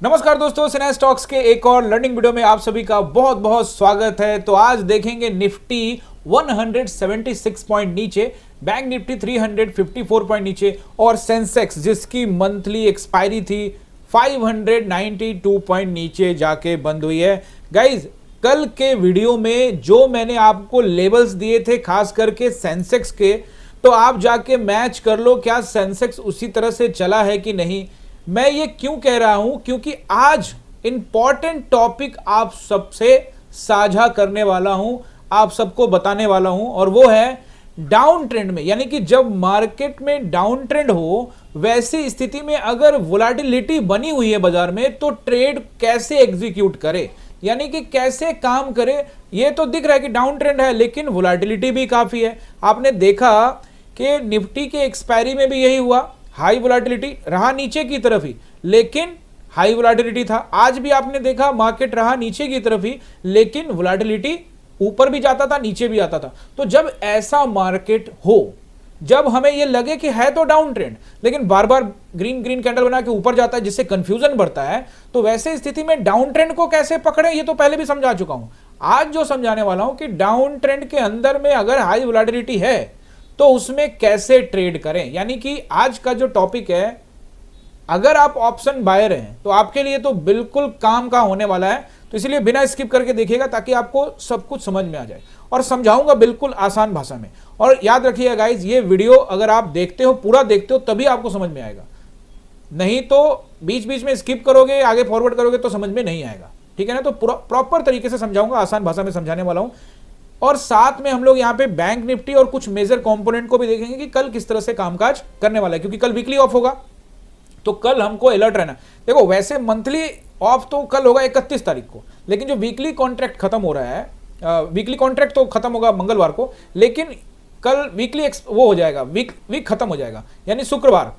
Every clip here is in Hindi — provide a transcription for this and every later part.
नमस्कार दोस्तों, सिने स्टॉक्स के एक और लर्निंग वीडियो में आप सभी का बहुत बहुत स्वागत है। तो आज देखेंगे निफ्टी 176 पॉइंट नीचे, बैंक निफ्टी 354 पॉइंट नीचे और सेंसेक्स जिसकी मंथली एक्सपायरी थी 592 पॉइंट नीचे जाके बंद हुई है। गाइज, कल के वीडियो में जो मैंने आपको लेवल्स दिए थे खास करके सेंसेक्स के, तो आप जाके मैच कर लो क्या सेंसेक्स उसी तरह से चला है कि नहीं। मैं ये क्यों कह रहा हूं, क्योंकि आज इंपॉर्टेंट टॉपिक आप सबसे साझा करने वाला हूं, आप सबको बताने वाला हूं, और वो है डाउन ट्रेंड में, यानी कि जब मार्केट में डाउन ट्रेंड हो वैसी स्थिति में अगर वोलेटिलिटी बनी हुई है बाजार में, तो ट्रेड कैसे एग्जीक्यूट करे, यानी कि कैसे काम करे। ये तो दिख रहा है कि डाउन ट्रेंड है, लेकिन वोलेटिलिटी भी काफी है। आपने देखा कि निफ्टी के एक्सपायरी में भी यही हुआ, हाई वोलेटिलिटी रहा नीचे की तरफ ही, लेकिन हाई वोलेटिलिटी था। आज भी आपने देखा मार्केट रहा नीचे की तरफ ही, लेकिन वोलेटिलिटी ऊपर भी जाता था नीचे भी आता था। तो जब ऐसा मार्केट हो, जब हमें यह लगे कि है तो डाउन ट्रेंड लेकिन बार बार ग्रीन ग्रीन कैंडल बना के ऊपर जाता है जिससे कंफ्यूजन बढ़ता है, तो वैसे स्थिति में डाउन ट्रेंड को कैसे पकड़े ये तो पहले भी समझा चुका हूं। आज जो समझाने वाला हूं कि डाउन ट्रेंड के अंदर में अगर हाई वोलेटिलिटी है तो उसमें कैसे ट्रेड करें। यानी कि आज का जो टॉपिक है, अगर आप ऑप्शन बायर हैं तो आपके लिए तो बिल्कुल काम का होने वाला है। तो इसलिए बिना स्किप करके देखिएगा ताकि आपको सब कुछ समझ में आ जाए, और समझाऊंगा बिल्कुल आसान भाषा में। और याद रखिएगा गाइज, ये वीडियो अगर आप देखते हो, पूरा देखते हो, तभी आपको समझ में आएगा, नहीं तो बीच बीच में स्किप करोगे, आगे फॉरवर्ड करोगे तो समझ में नहीं आएगा। ठीक है ना। तो पूरा प्रॉपर तरीके से समझाऊंगा, आसान भाषा में समझाने वाला हूं। और साथ में हम लोग यहाँ पे बैंक निफ्टी और कुछ मेजर कंपोनेंट को भी देखेंगे कि कल किस तरह से कामकाज करने वाला है, क्योंकि कल वीकली ऑफ होगा तो कल हमको अलर्ट रहना। देखो, वैसे मंथली ऑफ तो कल होगा 31 तारीख को, लेकिन जो वीकली कॉन्ट्रैक्ट खत्म हो रहा है, वीकली कॉन्ट्रैक्ट तो खत्म होगा मंगलवार को, लेकिन कल वीकली वो हो जाएगा, वीक खत्म हो जाएगा यानी शुक्रवार।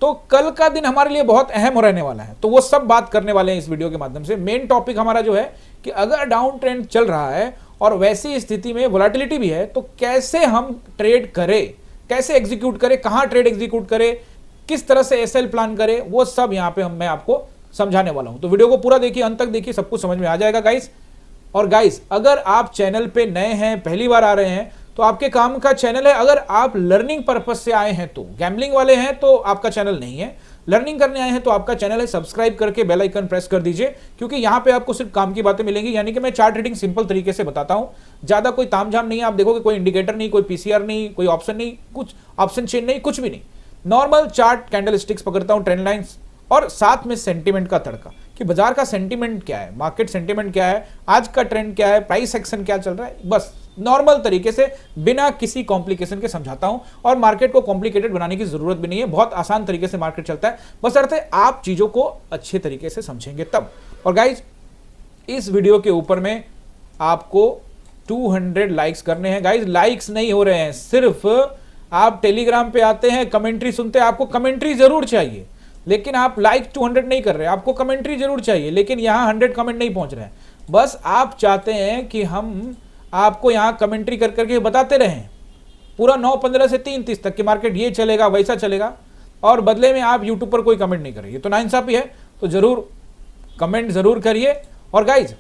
तो कल का दिन हमारे लिए बहुत अहम रहने वाला है, तो वो सब बात करने वाले हैं इस वीडियो के माध्यम से। मेन टॉपिक हमारा जो है कि अगर डाउन ट्रेंड चल रहा है और वैसी स्थिति में वोलेटिलिटी भी है, तो कैसे हम ट्रेड करें, कैसे एग्जीक्यूट करें, कहां ट्रेड एग्जीक्यूट करें, किस तरह से एसएल प्लान करें, वो सब यहां पे मैं आपको समझाने वाला हूं। तो वीडियो को पूरा देखिए, अंत तक देखिए, सब कुछ समझ में आ जाएगा गाइस। और गाइस, अगर आप चैनल पे नए हैं, पहली बार आ रहे हैं, तो आपके काम का चैनल है। अगर आप लर्निंग पर्पस से आए हैं, तो गैम्बलिंग वाले हैं तो आपका चैनल नहीं है, लर्निंग करने आए हैं तो आपका चैनल है। सब्सक्राइब करके बेल आइकन प्रेस कर दीजिए, क्योंकि यहां पे आपको सिर्फ काम की बातें मिलेंगी। यानी कि मैं चार्ट रीडिंग सिंपल तरीके से बताता हूं, ज्यादा कोई तामझाम नहीं है। आप देखोगे कोई इंडिकेटर नहीं, कोई पीसीआर नहीं, कोई ऑप्शन नहीं, कुछ ऑप्शन चेन नहीं, कुछ भी नहीं। नॉर्मल चार्ट कैंडल स्टिक्स पकड़ता हूं, ट्रेंड लाइंस, और साथ में सेंटीमेंट का तड़का कि बाजार का सेंटीमेंट क्या है, मार्केट सेंटीमेंट क्या है, आज का ट्रेंड क्या है, प्राइस एक्शन क्या चल रहा है। बस नॉर्मल तरीके से बिना किसी कॉम्प्लिकेशन के समझाता हूं, और मार्केट को कॉम्प्लिकेटेड बनाने की जरूरत भी नहीं है, बहुत आसान तरीके से मार्केट चलता है। बस अर्थ है आप चीजों को अच्छे तरीके से समझेंगे तब। और गाइज, इस वीडियो के ऊपर में आपको 200 लाइक्स करने हैं। गाइज, लाइक्स नहीं हो रहे हैं, सिर्फ आप टेलीग्राम पे आते हैं, कमेंट्री सुनते हैं, आपको कमेंट्री जरूर चाहिए, लेकिन आप लाइक 200 नहीं कर रहे, आपको कमेंट्री जरूर चाहिए, लेकिन यहां 100 कमेंट नहीं पहुंच रहे हैं। बस आप चाहते हैं कि हम आपको यहां कमेंट्री कर करके बताते रहें पूरा 9:15 से 3:30 तक कि मार्केट ये चलेगा वैसा चलेगा, और बदले में आप यूट्यूब पर कोई कमेंट नहीं करेंगे, तो नाइंसाफी है। तो जरूर कमेंट जरूर करिए। और गाइज,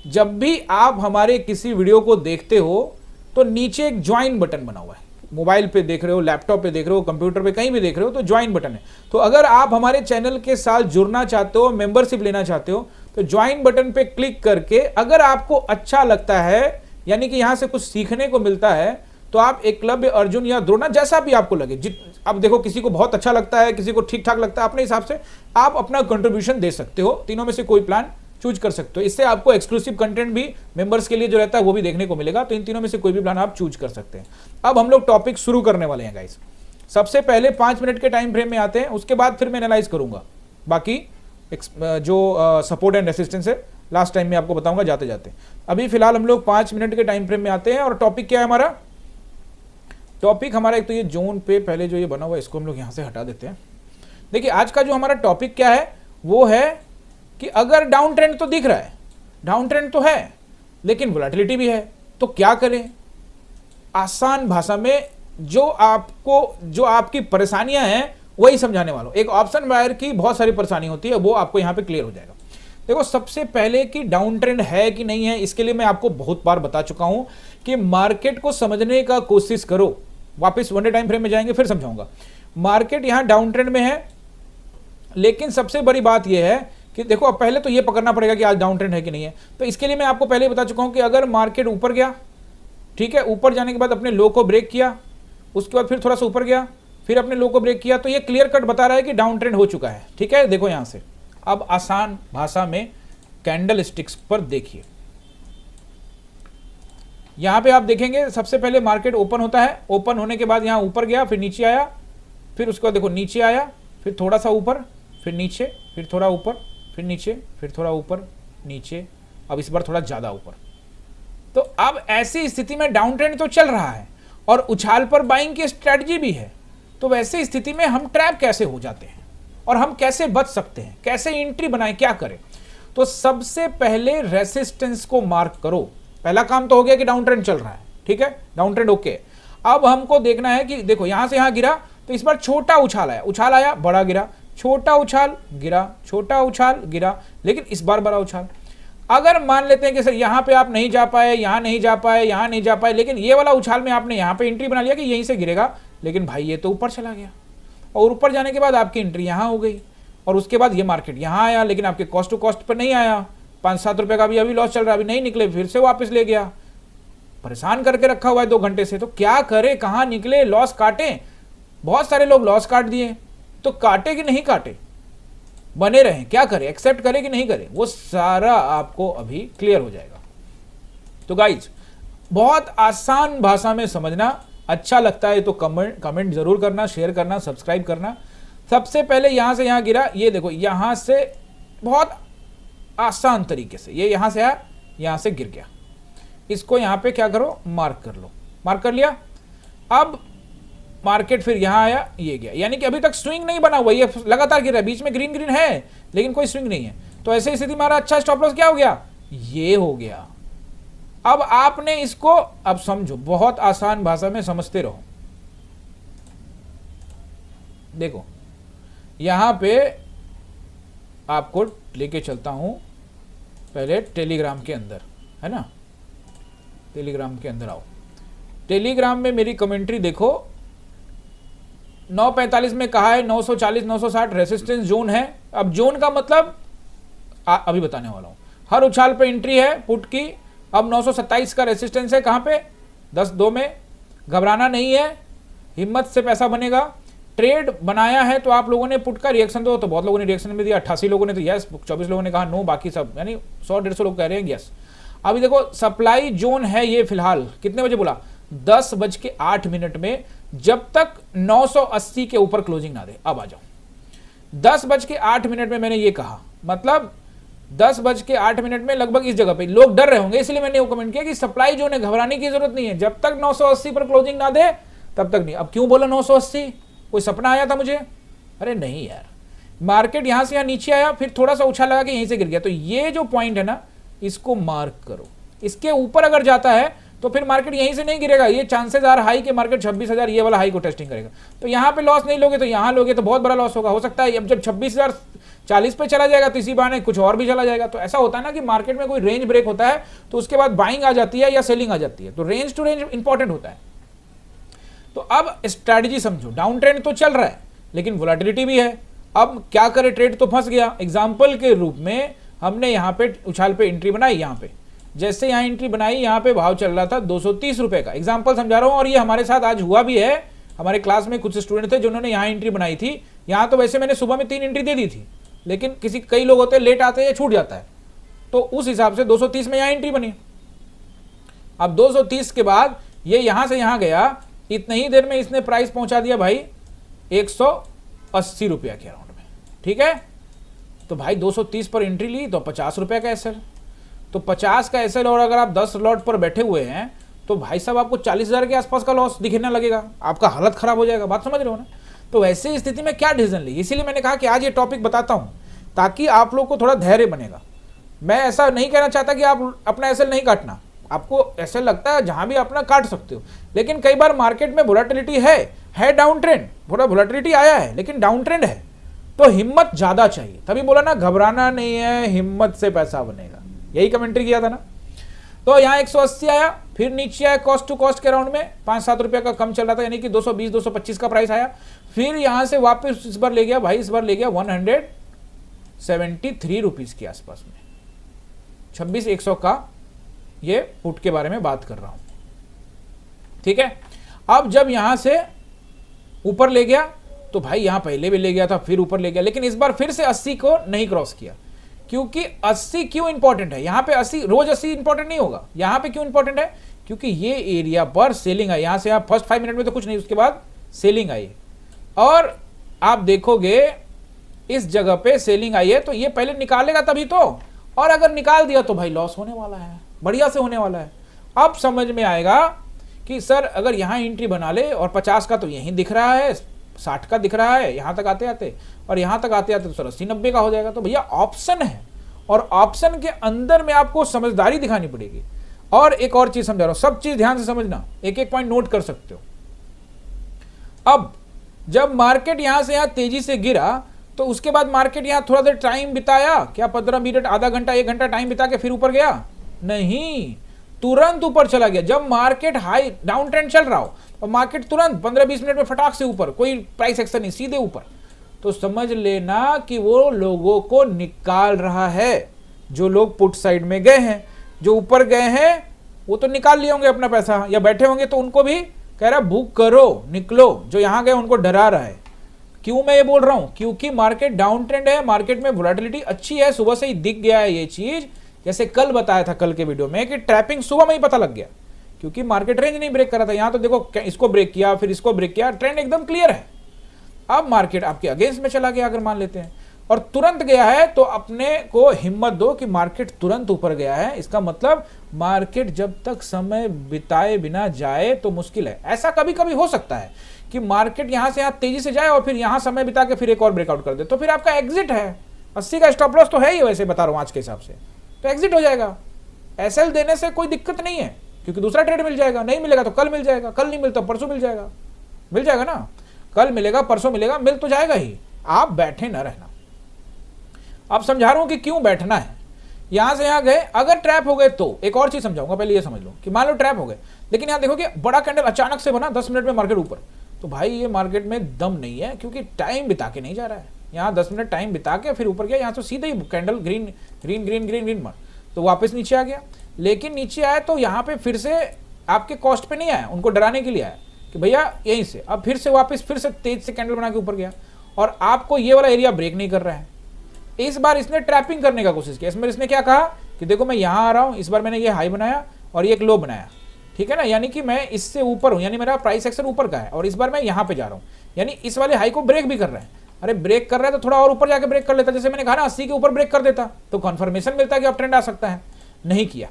जब भी आप हमारे किसी वीडियो को देखते हो तो नीचे एक ज्वाइन बटन बना हुआ है, मोबाइल पे देख रहे हो, लैपटॉप पे देख रहे हो, कंप्यूटर पे कहीं भी देख रहे हो, तो ज्वाइन बटन है। तो अगर आप हमारे चैनल के साथ जुड़ना चाहते हो, मेंबरशिप लेना चाहते हो, तो ज्वाइन बटन पे क्लिक करके, अगर आपको अच्छा लगता है, यानी कि यहां से कुछ सीखने को मिलता है, तो आप एकलव्य, अर्जुन या द्रोणा, जैसा भी आपको लगे, अब देखो किसी को बहुत अच्छा लगता है, किसी को ठीक ठाक लगता है, अपने हिसाब से आप अपना कंट्रीब्यूशन दे सकते हो, तीनों में से कोई प्लान चूज कर सकते हो। इससे आपको एक्सक्लूसिव कंटेंट भी मेंबर्स के लिए जो रहता है वो भी देखने को मिलेगा। तो इन तीनों में से कोई भी प्लान आप चूज कर सकते हैं। अब हम लोग टॉपिक शुरू करने वाले हैं गाइस। सबसे पहले 5 मिनट के टाइम फ्रेम में आते हैं, उसके बाद फिर मैं एनालाइज करूंगा बाकी जो सपोर्ट एंड रेसिस्टेंस है, लास्ट टाइम में आपको बताऊंगा जाते जाते। अभी फिलहाल हम लोग 5 मिनट के टाइम फ्रेम में आते हैं। और टॉपिक क्या है हमारा? टॉपिक हमारा एक तो ये जोन पे पहले जो ये बना हुआ है, इसको हम लोग यहां से हटा देते हैं। देखिए, आज का जो हमारा टॉपिक क्या है वो है कि अगर डाउन ट्रेंड तो दिख रहा है, डाउन ट्रेंड तो है, लेकिन वोलेटिलिटी भी है, तो क्या करें। आसान भाषा में जो आपकी परेशानियां हैं वही समझाने वाला हूं। एक ऑप्शन बायर की बहुत सारी परेशानी होती है, वो आपको यहां पे क्लियर हो जाएगा। देखो सबसे पहले कि डाउन ट्रेंड है कि नहीं है, इसके लिए मैं आपको बहुत बार बता चुका हूं कि मार्केट को समझने का कोशिश करो। वापस वन डे टाइम फ्रेम में जाएंगे फिर समझाऊंगा। मार्केट यहां डाउन ट्रेंड में है, लेकिन सबसे बड़ी बात यह है कि देखो अब पहले तो यह पकड़ना पड़ेगा कि आज डाउन ट्रेंड है कि नहीं है। तो इसके लिए मैं आपको पहले ही बता चुका हूं कि अगर मार्केट ऊपर गया, ठीक है, ऊपर जाने के बाद अपने लो को ब्रेक किया, उसके बाद फिर थोड़ा सा ऊपर गया, फिर अपने लो को ब्रेक किया, तो ये क्लियर कट बता रहा है कि डाउन ट्रेंड हो चुका है। ठीक है, देखो यहां से अब आसान भाषा में कैंडल स्टिक्स पर देखिए। यहां पे आप देखेंगे सबसे पहले मार्केट ओपन होता है, ओपन होने के बाद यहां ऊपर गया, फिर नीचे आया, फिर उसके बाद देखो नीचे आया, फिर थोड़ा सा ऊपर, फिर नीचे, फिर थोड़ा ऊपर, फिर नीचे, फिर थोड़ा ऊपर नीचे, अब इस बार थोड़ा ज्यादा ऊपर। तो अब ऐसी स्थिति में डाउन ट्रेंड तो चल रहा है और उछाल पर बाइंग की स्ट्रेटजी भी है। तो वैसे स्थिति में हम ट्रैप कैसे हो जाते हैं और हम कैसे बच सकते हैं, कैसे एंट्री बनाएं, क्या करें? तो सबसे पहले रेसिस्टेंस को मार्क करो। पहला काम तो हो गया कि डाउन ट्रेंड चल रहा है, ठीक है, डाउन ट्रेंड ओके। अब हमको देखना है कि देखो यहां से यहां गिरा, तो इस बार छोटा उछाल आया, उछाल आया, बड़ा गिरा, छोटा उछाल गिरा, छोटा उछाल गिरा, लेकिन इस बार बड़ा उछाल। अगर मान लेते हैं कि सर यहां पे आप नहीं जा पाए, यहां नहीं जा पाए, यहां नहीं जा पाए, लेकिन ये वाला उछाल में आपने यहां पे एंट्री बना लिया कि यहीं से गिरेगा, लेकिन भाई ये तो ऊपर चला गया और ऊपर जाने के बाद आपकी एंट्री यहां हो गई और उसके बाद ये मार्केट यहां आया, लेकिन आपके कॉस्ट टू कॉस्ट पर नहीं आया, 5-7 रुपए का भी अभी लॉस चल रहा है, अभी नहीं निकले, फिर से वापस ले गया, परेशान करके रखा हुआ है 2 घंटे से। तो क्या करे, कहां निकले, लॉस काटे? बहुत सारे लोग लॉस काट दिए, तो काटे कि नहीं काटे, बने रहें, क्या करें, एक्सेप्ट करें कि नहीं करें, वो सारा आपको अभी क्लियर हो जाएगा। तो गाइज बहुत आसान भाषा में समझना, अच्छा लगता है तो कमेंट जरूर करना, शेयर करना, सब्सक्राइब करना। सबसे पहले यहां से यहां गिरा, ये देखो यहां से बहुत आसान तरीके से ये यहां से आया, यहां से गिर गया, इसको यहां पे क्या करो, मार्क कर लो, मार्क कर लिया। अब मार्केट फिर यहां आया, ये गया, यानी कि अभी तक स्विंग नहीं बना हुआ, ये लगातार गिर रहा है, बीच में ग्रीन ग्रीन है लेकिन कोई स्विंग नहीं है। तो ऐसे स्थिति में हमारा अच्छा स्टॉप लॉस क्या हो गया, ये हो गया। अब आपने इसको अब समझो, बहुत आसान भाषा में समझते रहो। देखो यहां पे आपको लेके चलता हूं पहले टेलीग्राम के अंदर, है ना, टेलीग्राम के अंदर आओ। टेलीग्राम में मेरी कमेंट्री देखो, 9:45 में कहा है 940 960 रेसिस्टेंस जोन है। अब जोन का मतलब अभी बताने वाला हूं। हर उछाल पे एंट्री है पुट की। अब 927 का रेसिस्टेंस है, कहां पे, 10-2 में। घबराना नहीं है, हिम्मत से पैसा बनेगा। ट्रेड बनाया है तो आप लोगों ने पुट का रिएक्शन दो, तो बहुत लोगों ने रिएक्शन में दिया, 88 लोगों ने तो यस, 24 लोगों ने कहा नो, बाकी सब यानी 100-150 लोग कह रहे हैं यस। अभी देखो सप्लाई जोन है ये फिलहाल, कितने बजे बोला, 10:08 में, जब तक 980 के ऊपर क्लोजिंग ना दे। अब आ जाओ, 10:08 में मैंने ये कहा, मतलब 10:08 में लगभग इस जगह पे लोग डर रहे होंगे, इसलिए मैंने वो कमेंट किया कि सप्लाई जोन है, घबराने की जरूरत नहीं है, जब तक 980 पर क्लोजिंग ना दे तब तक नहीं। अब क्यों बोला 980, कोई सपना आया था मुझे? अरे नहीं यार, मार्केट यहां से यहां नीचे आया, फिर थोड़ा सा उछाल लगा कि यहीं से गिर गया। तो ये जो पॉइंट है ना, इसको मार्क करो। इसके ऊपर अगर जाता है तो फिर मार्केट यहीं से नहीं गिरेगा, ये चांसेस आर हाई कि मार्केट 26,000 ये वाला हाई को टेस्टिंग करेगा। तो यहां पे लॉस नहीं लोगे तो यहां लोगे तो बहुत बड़ा लॉस होगा। हो सकता है अब जब 26,040 पे चला जाएगा तो इसी बहाने कुछ और भी चला जाएगा। तो ऐसा होता है ना कि मार्केट में कोई रेंज ब्रेक होता है तो उसके बाद बाइंग आ जाती है या सेलिंग आ जाती है, तो रेंज टू रेंज इंपॉर्टेंट होता है। तो अब स्ट्रैटेजी समझो, डाउन ट्रेंड तो चल रहा है लेकिन वोलेटिलिटी भी है। अब क्या करे, ट्रेड तो फंस गया। एग्जाम्पल के रूप में हमने यहाँ पे उछाल पे एंट्री बनाई, यहाँ पे जैसे यहाँ एंट्री बनाई, यहाँ पे भाव चल रहा था 230 रुपए का, एग्जाम्पल समझा रहा हूँ। और ये हमारे साथ आज हुआ भी है, हमारे क्लास में कुछ स्टूडेंट थे जिन्होंने यहाँ एंट्री बनाई थी। यहाँ तो वैसे मैंने सुबह में 3 एंट्री दे दी थी, लेकिन कई लोग होते हैं लेट आते हैं, छूट जाता है, तो उस हिसाब से 230 में यहाँ एंट्री बनी। अब 230 के बाद ये यहाँ से यहाँ गया, इतनी ही देर में इसने प्राइस पहुंचा दिया भाई 180 रुपया के अराउंड में, ठीक है। तो भाई 230 पर एंट्री ली तो 50 रुपए का एसएल, तो 50 का एसएल, और अगर आप 10 लॉट पर बैठे हुए हैं तो भाई साहब आपको 40,000 के आसपास का लॉस दिखने लगेगा, आपका हालत खराब हो जाएगा। बात समझ रहे हो ना? तो ऐसी स्थिति में क्या डिसीजन ली, इसीलिए मैंने कहा कि आज ये टॉपिक बताता हूं ताकि आप लोग को थोड़ा धैर्य बनेगा। मैं ऐसा नहीं कहना चाहता कि आप अपना एसएल नहीं काटना, आपको ऐसा लगता है जहां भी अपना काट सकते हो, लेकिन कई बार मार्केट में वोलेटिलिटी है डाउन ट्रेंड, थोड़ा वोलेटिलिटी आया है लेकिन डाउन ट्रेंड है, तो हिम्मत ज्यादा चाहिए। तभी बोला ना घबराना नहीं है, हिम्मत से पैसा बनेगा, यही कमेंट्री किया था ना। तो यहाँ 180 आया, फिर नीचे आया कॉस्ट टू कॉस्ट के राउंड में 5-7 रुपए का कम चल रहा था, यानी कि 220-225 का प्राइस आया। फिर यहाँ से वापस इस बार ले गया भाई, इस बार ले गया 173 रुपीज के आसपास में, 26,100 का ये पुट के बारे में बात कर रहा हूं, ठीक है। अब जब यहां से ऊपर ले गया तो भाई यहां पहले भी ले गया था, फिर ऊपर ले गया, लेकिन इस बार फिर से 80 को नहीं क्रॉस किया, क्योंकि 80 क्यों इंपॉर्टेंट है यहां पे? 80 रोज 80 इंपॉर्टेंट नहीं होगा, यहां पे क्यों इंपॉर्टेंट है? क्योंकि ये एरिया पर सेलिंग आई, यहां से आप फर्स्ट 5 मिनट में तो कुछ नहीं, उसके बाद सेलिंग आई और आप देखोगे इस जगह पे सेलिंग आई है, तो ये पहले निकालेगा तभी तो, और अगर निकाल दिया तो भाई लॉस होने वाला है, बढ़िया से होने वाला है। अब समझ में आएगा कि सर अगर यहां एंट्री बना ले और 50 का तो यहीं दिख रहा है, 60 का दिख रहा है यहां तक आते आते, और यहां तक आते आते तो सर 80-90 का हो जाएगा। तो भैया ऑप्शन है, और ऑप्शन के अंदर में आपको समझदारी दिखानी पड़ेगी। और एक और चीज समझा रहा हूं, सब चीज ध्यान से समझना, एक एक पॉइंट नोट कर सकते हो। अब जब मार्केट यहां से यहां तेजी से गिरा तो उसके बाद मार्केट यहां थोड़ा देर टाइम बिताया, क्या 15 मिनट, आधा घंटा, 1 घंटा टाइम बिता के फिर ऊपर गया? नहीं, तुरंत ऊपर चला गया। जब मार्केट हाई डाउन ट्रेंड चल रहा हो और मार्केट तुरंत 15-20 मिनट में फटाक से ऊपर, कोई प्राइस एक्शन नहीं, सीधे ऊपर, तो समझ लेना कि वो लोगों को निकाल रहा है। जो लोग पुट साइड में गए हैं, जो ऊपर गए हैं, वो तो निकाल लिए होंगे अपना पैसा, या बैठे होंगे तो उनको भी कह रहा बुक करो, निकलो। जो यहां गए उनको डरा रहा है। क्यों मैं ये बोल रहा हूं? क्योंकि मार्केट डाउन ट्रेंड है, मार्केट में वोलेटिलिटी अच्छी है, सुबह से ही दिख गया है ये चीज। जैसे कल बताया था कल के वीडियो में कि ट्रैपिंग सुबह में ही पता लग गया, क्योंकि मार्केट रेंज नहीं ब्रेक कर रहा था। यहां तो देखो इसको ब्रेक किया, फिर इसको ब्रेक किया, ट्रेंड एकदम क्लियर है। अब मार्केट आपके अगेंस्ट में चला गया अगर मान लेते हैं, और तुरंत गया है, तो अपने को हिम्मत दो कि मार्केट तुरंत ऊपर गया है। इसका मतलब मार्केट जब तक समय बिताए बिना जाए तो मुश्किल है। ऐसा कभी कभी हो सकता है कि मार्केट यहां से यहां तेजी से जाए और फिर यहां समय बिता के फिर एक और ब्रेकआउट कर दे, तो फिर आपका एग्जिट है। 80 का स्टॉप लॉस तो है ही, वैसे बता रहा हूं आज के हिसाब से, तो एग्जिट हो जाएगा। एसएल देने से कोई दिक्कत नहीं है, क्योंकि दूसरा ट्रेड मिल जाएगा। नहीं मिलेगा तो कल मिल जाएगा, कल नहीं मिलता परसों मिल जाएगा, मिल जाएगा ना, कल मिलेगा परसों मिलेगा, मिल तो जाएगा ही। आप बैठे ना रहना। अब समझा रहा हूं कि क्यों बैठना है। यहां से यहां गए, अगर ट्रैप हो गए तो एक और चीज समझाऊंगा, पहले ये समझ लो कि मान लो ट्रैप हो गए, लेकिन यहां देखो कि बड़ा कैंडल अचानक से बना 10 मिनट में मार्केट ऊपर, तो भाई ये मार्केट में दम नहीं है, क्योंकि टाइम बिता के नहीं जा रहा है। यहाँ 10 मिनट टाइम बिता के फिर ऊपर गया, यहाँ तो सीधे ही candle green green green green green मार, तो वापस नीचे आ गया। लेकिन नीचे आया तो यहाँ पे फिर से आपके कॉस्ट पे नहीं आया, उनको डराने के लिए आया कि भैया यहीं से, अब फिर से वापस फिर से तेज से कैंडल बना के ऊपर गया, और आपको ये वाला एरिया ब्रेक नहीं कर रहा है। इस बार इसने ट्रैपिंग करने का कोशिश किया। इसमें इसने क्या कहा कि देखो मैं यहाँ आ रहा हूँ, इस बार मैंने ये हाई बनाया और ये एक लो बनाया, ठीक है ना, यानी कि मैं इससे ऊपर हूं, यानी मेरा प्राइस एक्शन ऊपर का है, और इस बार मैं यहां पे जा रहा हूं, यानी इस वाले हाई को ब्रेक भी कर रहा है। अरे ब्रेक कर रहा है तो थोड़ा और ऊपर जाके ब्रेक कर लेता, जैसे मैंने कहा ना 80 के ऊपर ब्रेक कर देता तो कंफर्मेशन मिलता कि अब ट्रेंड आ सकता है। नहीं किया,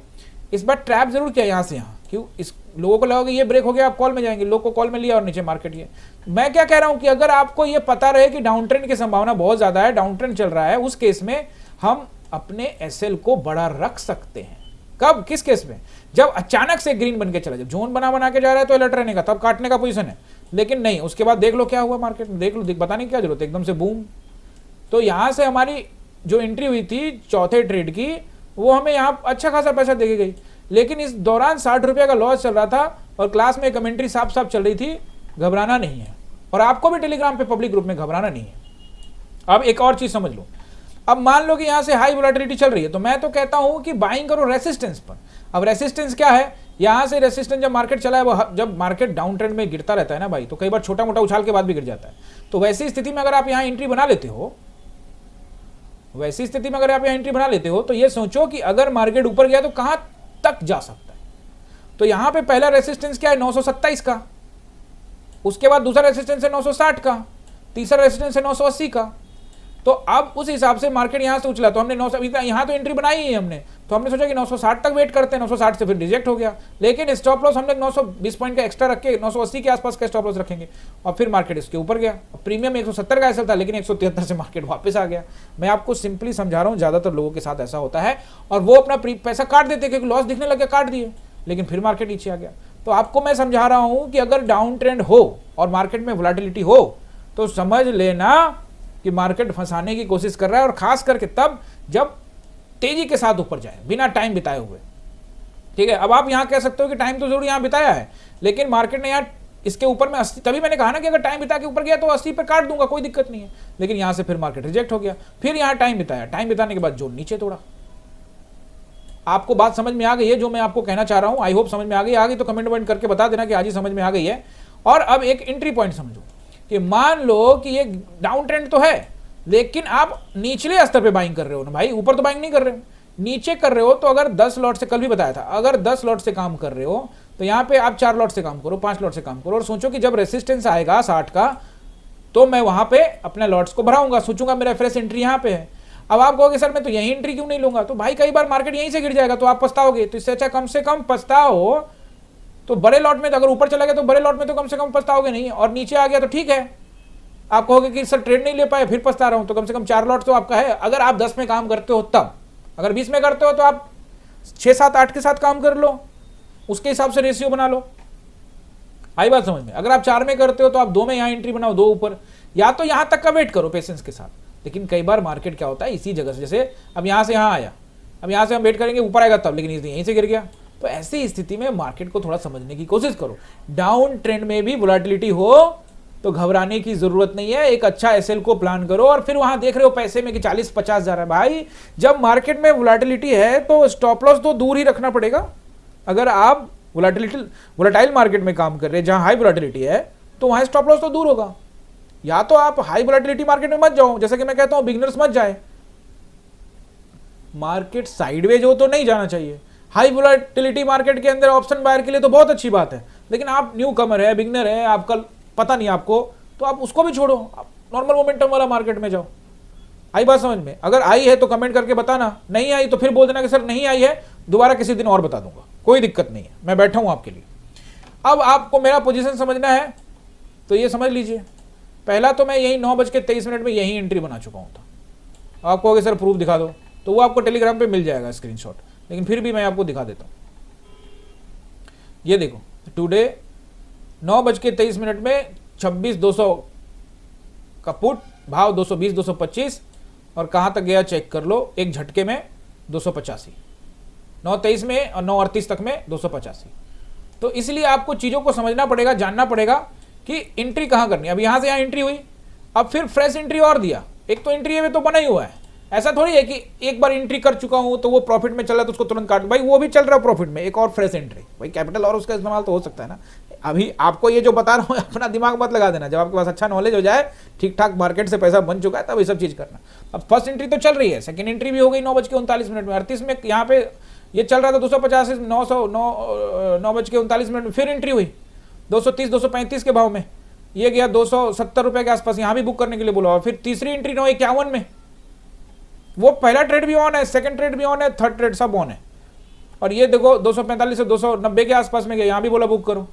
इस बार ट्रैप जरूर किया यहां से यहां। क्यों? इस लोगों को लगा कि ये ब्रेक हो गया, आप कॉल में जाएंगे, लोग को कॉल में लिया और नीचे मार्केट ये। मैं क्या कह रहा हूं कि अगर आपको ये पता रहे कि डाउन ट्रेंड की संभावना बहुत ज्यादा है, डाउन ट्रेंड चल रहा है, उस केस में हम अपने एसएल को बड़ा रख सकते हैं। कब? किस केस में? जब अचानक से ग्रीन बन के चला जाए, जोन बना के जा रहा है तो अलर्ट रहने का, तब काटने का पोजीशन है। लेकिन नहीं, उसके बाद देख लो क्या हुआ मार्केट में, देख लो, बताने की क्या जरूरत है, एकदम से बूम। तो यहां से हमारी जो एंट्री हुई थी चौथे ट्रेड की, वो हमें यहां अच्छा खासा पैसा देके गई, लेकिन इस दौरान 60 रुपये का लॉस चल रहा था, और क्लास में कमेंट्री साफ साफ चल रही थी, घबराना नहीं है। और आपको भी टेलीग्राम पे पब्लिक ग्रुप में घबराना नहीं है। अब एक और चीज समझ लो, अब मान लो कि यहां से हाई वोलेटिलिटी चल रही है, तो मैं तो कहता हूं कि बाइंग करो रेसिस्टेंस पर। अब रेसिस्टेंस क्या है? यहां से रेसिस्टेंस जब मार्केट चला है, वो जब मार्केट डाउन ट्रेंड में गिरता रहता है ना भाई, तो कई बार छोटा मोटा उछाल के बाद भी गिर जाता है। तो वैसी स्थिति में अगर आप यहां एंट्री बना लेते हो, तो ये सोचो कि अगर मार्केट ऊपर गया तो कहां तक जा सकता है। तो यहां पे पहला रेसिस्टेंस क्या है? 927 का, उसके बाद दूसरा रेसिस्टेंस है 960 का, तीसरा रेसिस्टेंस है 980 का। तो अब उस हिसाब से मार्केट यहां से उछला, तो हमने 900 यहां तो एंट्री बनाई है हमने, तो हमने सोचा कि 960 तक वेट करते हैं, 960 से फिर रिजेक्ट हो गया। लेकिन स्टॉप लॉस हमने 920 पॉइंट का एक्स्ट्रा रख के 980 के आसपास का स्टॉप लॉस रखेंगे, और फिर मार्केट इसके ऊपर गया। प्रीमियम 170 का ऐसा था, लेकिन 173 से मार्केट वापस आ गया। मैं आपको सिंपली समझा रहा हूं, ज्यादातर लोगों के साथ ऐसा होता है, और वो अपना पैसा काट देते क्योंकि लॉस दिखने लग गया, काट दिए, लेकिन फिर मार्केट नीचे आ गया। तो आपको मैं समझा रहा हूं कि अगर डाउन ट्रेंड हो और मार्केट में वोलेटिलिटी हो, तो समझ लेना कि मार्केट फंसाने की कोशिश कर रहा है, और खास करके तब जब तेजी के साथ ऊपर जाए बिना टाइम बिताए हुए। ठीक है, अब आप यहां कह सकते हो कि टाइम तो जरूर यहां बिताया है, लेकिन मार्केट ने यहां इसके ऊपर में 80, तभी मैंने कहा ना कि अगर टाइम बिता के ऊपर गया तो 80 पे काट दूंगा, कोई दिक्कत नहीं है। लेकिन यहां से फिर मार्केट रिजेक्ट हो गया, फिर यहां टाइम बिताया, टाइम बिताने के बाद जोन नीचे तोड़ा। आपको बात समझ में आ गई है जो मैं आपको कहना चाह रहा हूं? आई होप समझ में आ गई तो कमेंट वमेंट करके बता देना कि आज ही समझ में आ गई है। और अब एक एंट्री पॉइंट समझो कि मान लो कि ये डाउन ट्रेंड तो है, लेकिन आप निचले स्तर पे बाइंग कर रहे हो ना भाई, ऊपर तो बाइंग नहीं कर रहे हो, नीचे कर रहे हो। तो अगर 10 लॉट से, कल भी बताया था, अगर 10 लॉट से काम कर रहे हो तो यहां पे आप 4 लॉट से काम करो, 5 लॉट से काम करो, और सोचो कि जब रेसिस्टेंस आएगा 60 का तो मैं वहां पे अपने लॉट्स को भराऊंगा, सोचूंगा मेरा फ्रेश एंट्री यहां पे है। अब आप कहोगे सर मैं तो यही एंट्री क्यों नहीं लूंगा? तो भाई कई बार मार्केट यहीं से गिर जाएगा तो आप पछताओगे, तो इससे अच्छा कम से कम पछताओ तो बड़े लॉट में। तो अगर ऊपर चला गया तो बड़े लॉट में तो कम से कम पछताओगे नहीं, और नीचे आ गया तो ठीक है, आप कहोगे कि सर ट्रेड नहीं ले पाए फिर पछता रहा हूं, तो कम से कम 4 लॉट तो आपका है। अगर आप 10 में काम करते हो तब, अगर 20 में करते हो तो आप 6, 7, 8 के साथ काम कर लो, उसके हिसाब से रेशियो बना लो। आई बात समझ में? अगर आप 4 में करते हो तो आप 2 में यहां एंट्री बनाओ, 2 ऊपर, या तो यहां तक का वेट करो पेशेंस के साथ। लेकिन कई बार मार्केट क्या होता है, इसी जगह से, जैसे अब यहां से यहां आया, अब यहां से हम वेट करेंगे ऊपर आएगा तब, लेकिन यहीं से गिर गया। तो ऐसी स्थिति में मार्केट को थोड़ा समझने की कोशिश करो। डाउन ट्रेंड में भी वोलेटिलिटी हो तो घबराने की जरूरत नहीं है, एक अच्छा एसएल को प्लान करो। और फिर वहां देख रहे हो पैसे में कि 40-50 जा रहा है, भाई जब मार्केट में वोलेटिलिटी है तो स्टॉप लॉस तो दूर ही रखना पड़ेगा। अगर आप वोलेटाइल मार्केट में काम कर रहे हैं जहां हाई वोलेटिलिटी है तो वहां स्टॉप लॉस तो दूर होगा। या तो आप हाई वोलेटिलिटी मार्केट में मत जाओ, जैसे कि मैं कहता हूं बिगिनर्स मत जाए, मार्केट साइडवेज हो तो नहीं जाना चाहिए। हाई वोलेटिलिटी मार्केट के अंदर ऑप्शन बायर के लिए तो बहुत अच्छी बात है, लेकिन आप न्यू कमर है, बिगिनर है, आपका पता नहीं आपको, तो आप उसको भी छोड़ो, आप नॉर्मल मोमेंटम वाला मार्केट में जाओ। आई बात समझ में? अगर आई है तो कमेंट करके बताना, नहीं आई तो फिर बोल देना कि सर नहीं आई है, दोबारा किसी दिन और बता दूंगा, कोई दिक्कत नहीं है, मैं बैठा हूं आपके लिए। अब आपको मेरा पोजीशन समझना है तो ये समझ लीजिए, पहला तो मैं यही 9:23 में यही एंट्री बना चुका हूं था। आपको अगर सर प्रूफ दिखा दो तो वो आपको टेलीग्राम पे मिल जाएगा स्क्रीनशॉट, लेकिन फिर भी मैं आपको दिखा देता हूं। ये देखो, टुडे 9:23 में 26,200 का पुट, भाव 220, 225, और कहां तक गया चेक कर लो, एक झटके में 285, 9:23 में और 9:38 तक में 285। तो इसलिए आपको चीजों को समझना पड़ेगा, जानना पड़ेगा कि एंट्री कहां करनी है। अब यहां से यहां एंट्री हुई, अब फिर फ्रेश एंट्री और दिया, एक तो एंट्री में तो बना ही हुआ है, ऐसा थोड़ी है कि एक बार एंट्री कर चुका हूं तो वो प्रॉफिट में चला तो उसको तुरंत काट, भाई वो भी चल रहा है प्रॉफिट में, एक और फ्रेश एंट्री, भाई कैपिटल और उसका इस्तेमाल तो हो सकता है ना। अभी आपको ये जो बता रहा हूं अपना दिमाग मत लगा देना, जब आपके पास अच्छा नॉलेज हो जाए, ठीक ठाक मार्केट से पैसा बन चुका है, तब ये सब चीज करना। अब फर्स्ट एंट्री तो चल रही है, सेकंड एंट्री भी हो गई 9:39 में, 38 में यहाँ पे ये चल रहा था 250, 9:39 में फिर एंट्री हुई 230, 235 के भाव में, ये गया 270 रुपए के आसपास, यहां भी बुक करने के लिए बोला। और फिर तीसरी एंट्री 9:51 में, वो पहला ट्रेड भी ऑन है, सेकंड ट्रेड भी ऑन है, थर्ड ट्रेड सब ऑन है। और ये देखो 245 से 290 के आसपास में गया, यहां भी बोला बुक करो।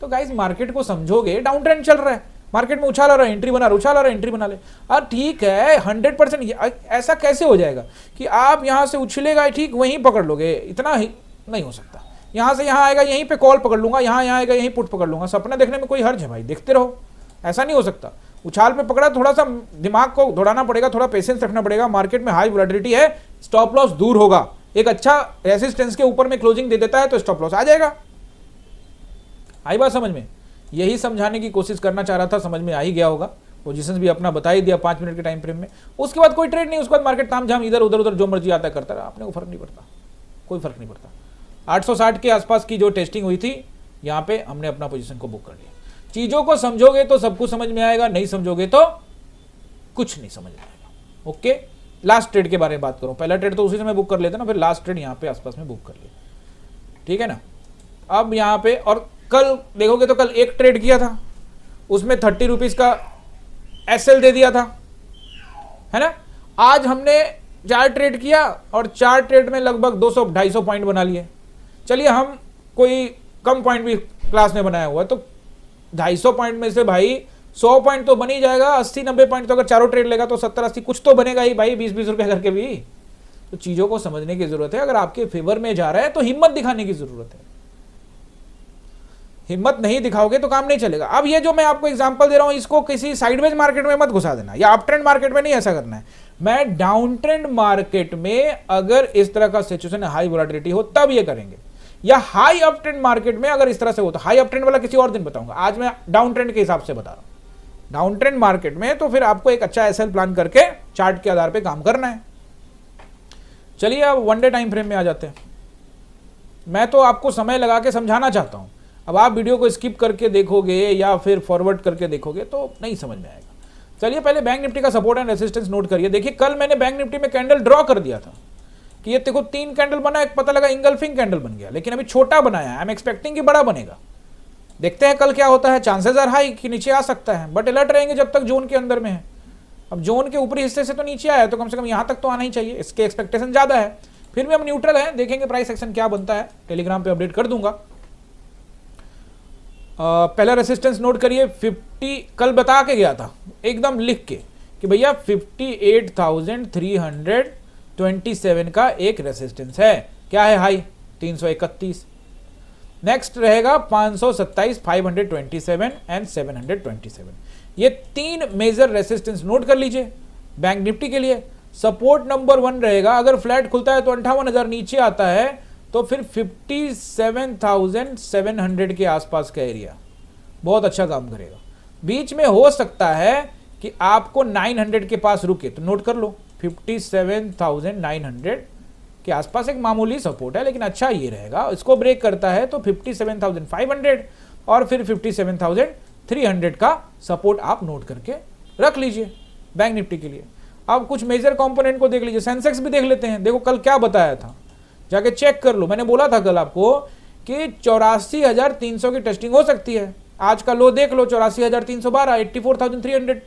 तो गाइस मार्केट को समझोगे, डाउन ट्रेंड चल रहा है, मार्केट में उछाला रहा है, एंट्री बना, उछाला रहा है, एंट्री बना ले। और ठीक है 100% ऐसा कैसे हो जाएगा कि आप यहां से उछलेगा ठीक वहीं पकड़ लोगे, इतना ही नहीं हो सकता। यहां से यहां आएगा यहीं पे कॉल पकड़ लूंगा, यहां आएगा यहीं पुट पकड़ लूंगा, सपना देखने में कोई हर्ज है भाई, देखते रहो, ऐसा नहीं हो सकता। उछाल पे पकड़ा, थोड़ा सा दिमाग को दौड़ाना पड़ेगा, थोड़ा पेशेंस रखना पड़ेगा। मार्केट में हाई वोलेटिलिटी है, स्टॉप लॉस दूर होगा, एक अच्छा रेसिस्टेंस के ऊपर में क्लोजिंग दे देता है तो स्टॉप लॉस आ जाएगा। आई बात समझ में? यही समझाने की कोशिश करना चाह रहा था, समझ में आ ही गया होगा। पोजीशंस भी अपना बता ही दिया 5 मिनट के टाइम फ्रेम में, उसके बाद कोई ट्रेड नहीं, उसके बाद मार्केट तामझाम इधर उधर जो मर्जी आता करता रहा, अपने को फर्क नहीं पड़ता, कोई फर्क नहीं पड़ता। 860 के आसपास की जो टेस्टिंग हुई थी, यहाँ पे हमने अपना पोजीशन को बुक कर लिया। चीजों को समझोगे तो सब कुछ समझ में आएगा, नहीं समझोगे तो कुछ नहीं समझ में आएगा। ओके, लास्ट ट्रेड के बारे में बात करूं, पहला ट्रेड तो उसी समय बुक कर लेते ना, फिर लास्ट ट्रेड यहाँ पे आसपास में बुक कर लिया, ठीक है ना। अब यहाँ पे, और कल देखोगे तो कल एक ट्रेड किया था, उसमें 30 रुपीज का एसएल दे दिया था, है ना। आज हमने 4 ट्रेड किया और 4 ट्रेड में लगभग 200-250 पॉइंट बना लिए। चलिए हम कोई कम पॉइंट भी क्लास में बनाया हुआ है, तो 250 पॉइंट में से भाई 100 पॉइंट तो बन ही जाएगा, 80-90 पॉइंट तो अगर चारों ट्रेड लेगा तो 70-80 कुछ तो बनेगा ही भाई, 20-20 रुपए करके भी। तो चीजों को समझने की जरूरत है, अगर आपके फेवर में जा रहा है तो हिम्मत दिखाने की जरूरत है। हिम्मत नहीं दिखाओगे तो काम नहीं चलेगा। अब ये जो मैं आपको एग्जांपल दे रहा हूं, इसको किसी साइडवेज मार्केट में मत घुसा देना, या अप ट्रेंड मार्केट में नहीं ऐसा करना है। मैं डाउन ट्रेंड मार्केट में अगर इस तरह का सिचुएशन हाई वोलेटिलिटी हो तब ये करेंगे, या हाई अप ट्रेंड मार्केट में अगर इस तरह से हो तो। हाई अप ट्रेंड वाला किसी और दिन बताऊंगा, आज मैं डाउन ट्रेंड के हिसाब से बता रहा हूं। डाउन ट्रेंड मार्केट में तो फिर आपको एक अच्छा एसएल प्लान करके चार्ट के आधार पर काम करना है। चलिए अब वन डे टाइम फ्रेम में आ जाते हैं। मैं तो आपको समय लगा के समझाना चाहता हूं, अब आप वीडियो को स्किप करके देखोगे या फिर फॉरवर्ड करके देखोगे तो नहीं समझ में आएगा। चलिए पहले बैंक निफ्टी का सपोर्ट एंड रेजिस्टेंस नोट करिए। देखिए कल मैंने बैंक निफ्टी में कैंडल ड्रॉ कर दिया था कि ये देखो 3 कैंडल बना, एक पता लगा इंगल्फिंग कैंडल बन गया, लेकिन अभी छोटा बनाया है। आई एम एक्सपेक्टिंग कि बड़ा बनेगा। देखते हैं कल क्या होता है। चांसेस आर हाई कि नीचे आ सकता है, बट अलर्ट रहेंगे जब तक जोन के अंदर में है। अब जोन के ऊपरी हिस्से से तो नीचे आया तो कम से कम यहां तक तो आना ही चाहिए, इसके एक्सपेक्टेशन ज्यादा है। फिर भी हम न्यूट्रल हैं, देखेंगे प्राइस एक्शन क्या बनता है, टेलीग्राम पे अपडेट कर दूंगा। पहला रेसिस्टेंस नोट करिए 50, कल बता के गया था एकदम लिख के कि भैया 58,327 का एक रेसिस्टेंस है। क्या है हाई 331। नेक्स्ट रहेगा 527, 527 एंड 727। ये 3 मेजर रेसिस्टेंस नोट कर लीजिए बैंक निफ्टी के लिए। सपोर्ट नंबर 1 रहेगा, अगर फ्लैट खुलता है तो 58,000 नीचे आता है तो फिर 57,700 के आसपास का एरिया बहुत अच्छा काम करेगा। बीच में हो सकता है कि आपको 900 के पास रुके तो नोट कर लो, 57,900 के आसपास एक मामूली सपोर्ट है, लेकिन अच्छा ये रहेगा। इसको ब्रेक करता है तो 57,500 और फिर 57,300 का सपोर्ट आप नोट करके रख लीजिए बैंक निफ्टी के लिए। अब कुछ मेजर कंपोनेंट को देख लीजिए, सेंसेक्स भी देख लेते हैं। देखो कल क्या बताया था, जाके चेक कर लो। मैंने बोला था कल आपको कि 84,300 की टेस्टिंग हो सकती है। आज का लो देख लो 84,312, 84,300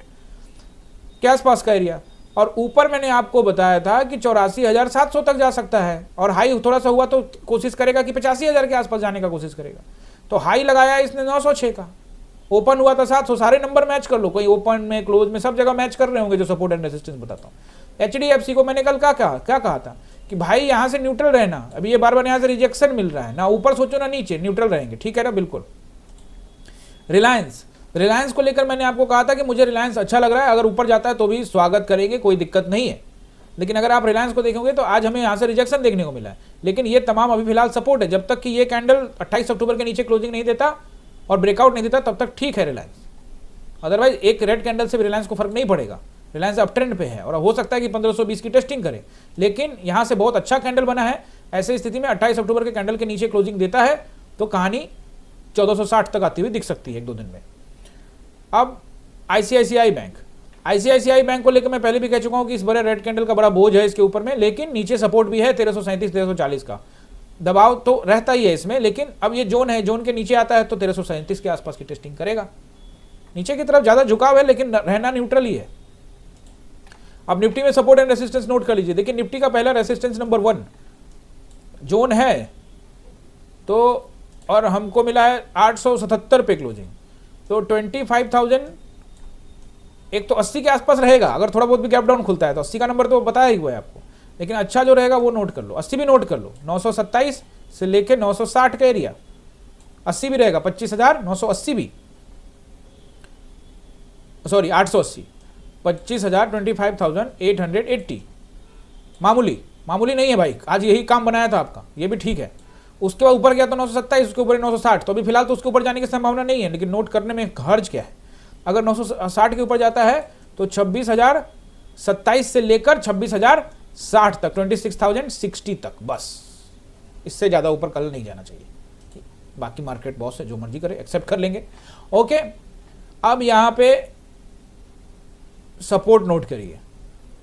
के आसपास का एरिया। और ऊपर मैंने आपको बताया था कि 84,700 तक जा सकता है, और हाई थोड़ा सा हुआ तो कोशिश करेगा कि 85,000 के आसपास जाने का कोशिश करेगा। तो हाई लगाया इसने 906 का, ओपन हुआ था 700। सारे नंबर मैच कर लो, कोई ओपन में क्लोज में सब जगह मैच कर रहे होंगे जो सपोर्ट एंड रेजिस्टेंस बताता हूँ। HDFC को मैंने कल क्या कहा था कि भाई यहां से न्यूट्रल रहना। अभी ये बार बार यहां से रिजेक्शन मिल रहा है, ना ऊपर सोचो ना नीचे, न्यूट्रल रहेंगे, ठीक है ना, बिल्कुल। रिलायंस को लेकर मैंने आपको कहा था कि मुझे रिलायंस अच्छा लग रहा है, अगर ऊपर जाता है तो भी स्वागत करेंगे, कोई दिक्कत नहीं है। लेकिन अगर आप रिलायंस को देखोगे तो आज हमें यहां से रिजेक्शन देखने को मिला है, लेकिन ये तमाम अभी फिलहाल सपोर्ट है। जब तक कि ये कैंडल 28 अक्टूबर के नीचे क्लोजिंग नहीं देता और ब्रेकआउट नहीं देता तब तक ठीक है रिलायंस। अदरवाइज एक रेड कैंडल से रिलायंस को फर्क नहीं पड़ेगा, रिलायंस अप ट्रेंड पे है और हो सकता है कि 1520 की टेस्टिंग करे, लेकिन यहां से बहुत अच्छा कैंडल बना है। ऐसी स्थिति में 28 अक्टूबर के कैंडल के नीचे क्लोजिंग देता है तो कहानी 1460 तक आती हुई दिख सकती है 1-2 दिन में। अब ICICI बैंक को लेकर मैं पहले भी कह चुका हूं कि इस बड़े रेड कैंडल का बड़ा बोझ है इसके ऊपर में, लेकिन नीचे सपोर्ट भी है 1337 1340 का दबाव तो रहता ही है इसमें। लेकिन अब ये जोन है, जोन के नीचे आता है तो 1337 के आसपास की टेस्टिंग करेगा। नीचे की तरफ ज्यादा झुकाव है लेकिन रहना न्यूट्रल ही है। अब निफ्टी में सपोर्ट एंड रेसिस्टेंस नोट कर लीजिए। देखिए निफ्टी का पहला रेसिस्टेंस नंबर 1 जोन है तो, और हमको मिला है 877 पे क्लोजिंग, तो 25,000 एक तो 80 के आसपास रहेगा। अगर थोड़ा बहुत भी गैप डाउन खुलता है तो 80 का नंबर तो बताया ही हुआ है आपको, लेकिन अच्छा जो रहेगा वो नोट कर लो। 80 भी नोट कर लो, 927 से लेके 960 का एरिया, 80 भी रहेगा, 25,980 भी, सॉरी 880, 25,000 25,880 मामूली नहीं है भाई। आज यही काम बनाया था आपका, ये भी ठीक है। उसके बाद ऊपर गया तो 927, उसके ऊपर 960, तो अभी फिलहाल तो उसके ऊपर जाने की संभावना नहीं है, लेकिन नोट करने में हर्ज क्या है। अगर 960 के ऊपर जाता है तो 26,027 से लेकर 26,060 तक, 26,060 तक, बस इससे ज़्यादा ऊपर कल नहीं जाना चाहिए। बाकी मार्केट बॉस है, जो मर्जी करे एक्सेप्ट कर लेंगे। ओके, अब यहाँ पे सपोर्ट नोट करिए।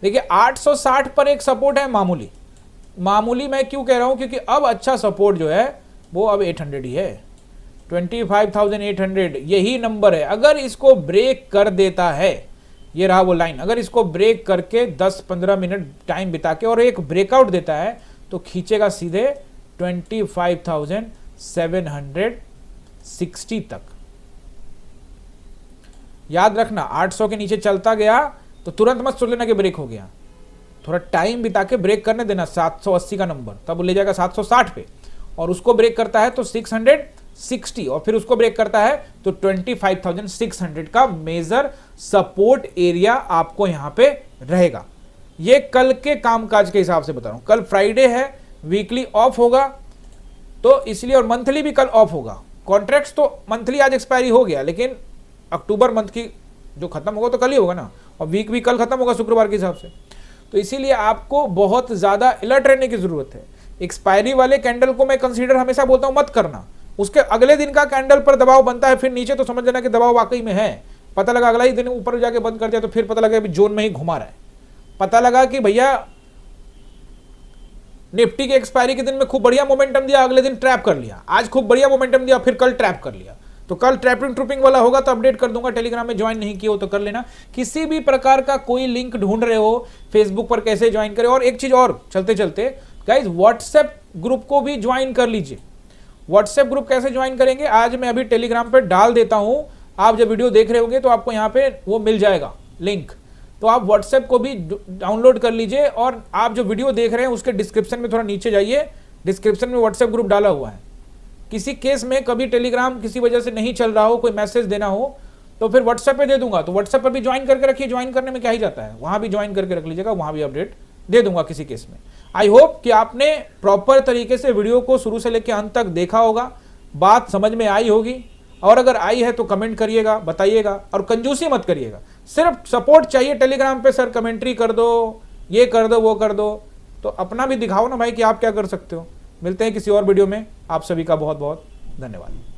देखिए 860 पर एक सपोर्ट है मामूली मैं क्यों कह रहा हूं, क्योंकि अब अच्छा सपोर्ट जो है वो अब 800 ही है, 25,800 यही नंबर है। अगर इसको ब्रेक कर देता है, ये रहा वो लाइन, अगर इसको ब्रेक करके 10-15 मिनट टाइम बिता के और एक ब्रेकआउट देता है तो खींचेगा सीधे 25,760 तक। याद रखना 800 के नीचे चलता गया तो तुरंत मत सोच लेना कि ब्रेक हो गया, थोड़ा टाइम बिता के ब्रेक करने देना। 780 का नंबर तब ले जाएगा 760 पे, और उसको ब्रेक करता है तो 600 60 और फिर उसको ब्रेक करता है तो 25,600 का मेजर सपोर्ट एरिया आपको यहां पे रहेगा। ये कल के कामकाज के हिसाब से बता रहा हूं, कल फ्राइडे है, वीकली ऑफ होगा तो इसलिए, और मंथली भी कल ऑफ होगा। कॉन्ट्रैक्ट्स तो मंथली आज एक्सपायरी हो गया, लेकिन अक्टूबर मंथ की जो खत्म होगा तो कल ही होगा ना, और वीक भी कल खत्म होगा शुक्रवार के हिसाब से। तो इसीलिए आपको बहुत ज्यादा अलर्ट रहने की जरूरत है। एक्सपायरी वाले कैंडल को मैं कंसीडर हमेशा बोलता हूं मत करना, उसके अगले दिन का कैंडल पर दबाव बनता है फिर नीचे, तो समझ लेना कि दबाव वाकई में है। पता लगा अगला ही दिन ऊपर जाके बंद कर दिया तो फिर पता लगा अभी जोन में ही घुमा रहा है। पता लगा कि भैया निफ्टी के एक्सपायरी के दिन में खूब बढ़िया मोमेंटम दिया, अगले दिन ट्रैप कर लिया, आज खूब बढ़िया मोमेंटम दिया, फिर कल ट्रैप कर लिया, तो कल ट्रैपिंग ट्रूपिंग वाला होगा तो अपडेट कर दूंगा। टेलीग्राम में ज्वाइन नहीं किया हो तो कर लेना। किसी भी प्रकार का कोई लिंक ढूंढ रहे हो फेसबुक पर कैसे ज्वाइन करें, और एक चीज और चलते चलते गाइज, व्हाट्सएप ग्रुप को भी ज्वाइन कर लीजिए। व्हाट्सएप ग्रुप कैसे ज्वाइन करेंगे आज मैं अभी टेलीग्राम पर डाल देता हूं, आप जब वीडियो देख रहे होंगे तो आपको यहाँ पे वो मिल जाएगा लिंक, तो आप व्हाट्सएप को भी डाउनलोड कर लीजिए। और आप जो वीडियो देख रहे हैं उसके डिस्क्रिप्शन में थोड़ा नीचे जाइए, डिस्क्रिप्शन में व्हाट्सएप ग्रुप डाला हुआ है। किसी केस में कभी टेलीग्राम किसी वजह से नहीं चल रहा हो, कोई मैसेज देना हो तो फिर व्हाट्सएप पे दे दूंगा, तो व्हाट्सएप पर भी ज्वाइन करके रखिए, ज्वाइन करने में क्या ही जाता है, वहां भी ज्वाइन करके रख लीजिएगा, वहां भी अपडेट दे दूंगा किसी केस में। आई होप कि आपने प्रॉपर तरीके से वीडियो को शुरू से लेकर अंत तक देखा होगा, बात समझ में आई होगी, और अगर आई है तो कमेंट करिएगा, बताइएगा, और कंजूसी मत करिएगा। सिर्फ सपोर्ट चाहिए टेलीग्राम पे, सर कमेंट्री कर दो, ये कर दो, वो कर दो, तो अपना भी दिखाओ ना भाई कि आप क्या कर सकते हो। मिलते हैं किसी और वीडियो में, आप सभी का बहुत बहुत धन्यवाद।